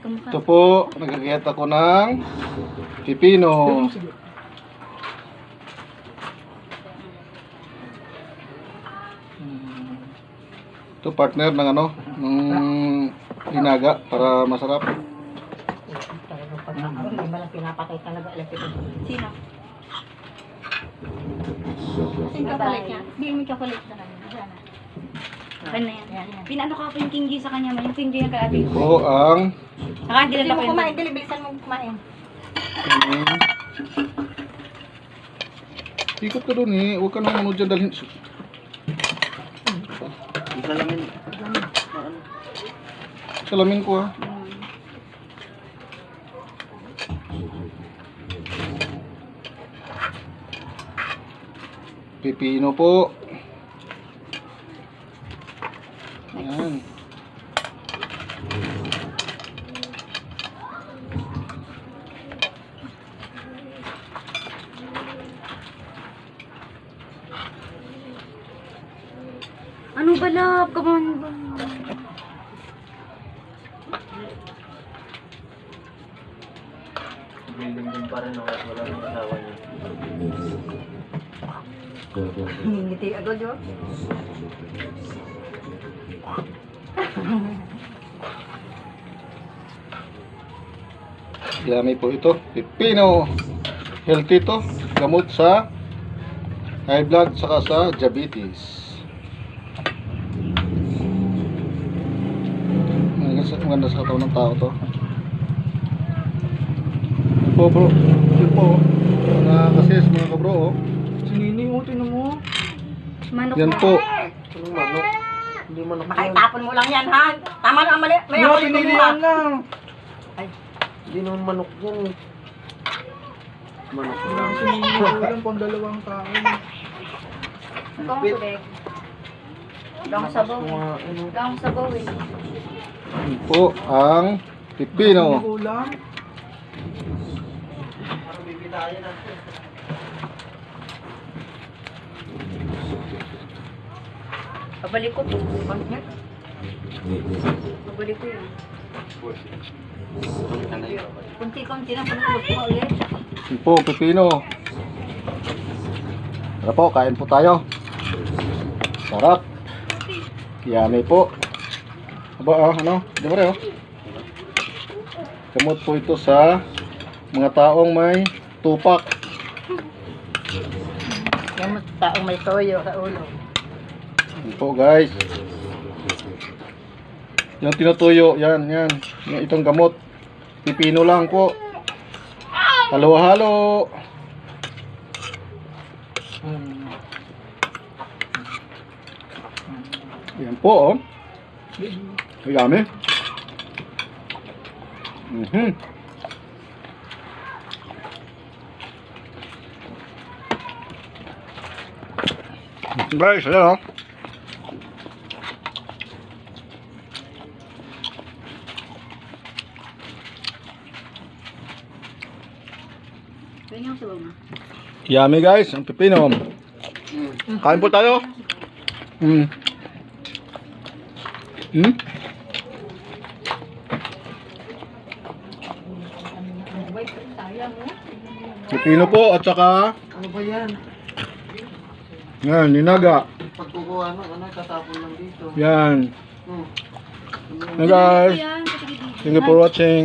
magkamukha. Ito po, nagagayat ako ng pipino. Ito partner ng ano, ng hinaga para masarap. Hindi ba lang pinapakay talaga electric? Sino? Sino kapalit niya? Hindi mo kapalit na namin. Wala na. Okay na yan. Pinano ka pa yung King G sa kanya man. Yung King G yung kay ate. Ito po ang Saka hindi Hindi na mo ako kumain, dili, bilisan mo kumain. ikot ka doon eh. Huwag ka nang ano dyan dalhin. Salamin ko ah. Pipino po. Ayan. Ano ba love? Come on ba? Building pa rin ako at wala nang asawa niya. Ngiti agad yun. Yummy po ito. Pipino. Healthy to. Gamot sa high blood saka sa diabetes. Maganda sa katawan ng tao to. Yan po bro. Yan po. Nakakasis mga kabro. Oh. Sinini mo, tinan mo. Manok Yan na. po. Anong manok? Hindi manok yan. Makaitapon mo lang yan, ha? Tama na, mali. May No, ako sinilihan lang. Ay. Hindi naman manok yan eh. Manok lang. Sinili ko lang pang dalawang tao. Ikaw ang tubig. Ikaw ang sabaw. Ano? Ikaw ang sabaw eh. Yan po ang pipino. Kulang. Pabalik ko. Pabalik ko yun. Kunti-kunti lang, pag-uot mo ulit. Yan po pipino. Tara po, kain po tayo. Sarap. Yummy po. Aba, ano? Di ba rin, oh? Gamot po ito sa mga taong may tupak. Yung taong may toyo sa ulo. Yan po, guys. Yung tinutuyo, yan, yan. Yung itong gamot. Pipino lang po. Halo-halo. Yan po, oh. Yummy. Guys, ayan, oh. Ganyan ang sabaw na. Yummy guys, ang pipino. Kain po tayo. Pipino po at saka Ano ba yan? yan, ninaga. Pagkukuha ano, tatapon lang dito. Yan. Hmm. Hey guys, Yan, patigil dito. thank you for watching.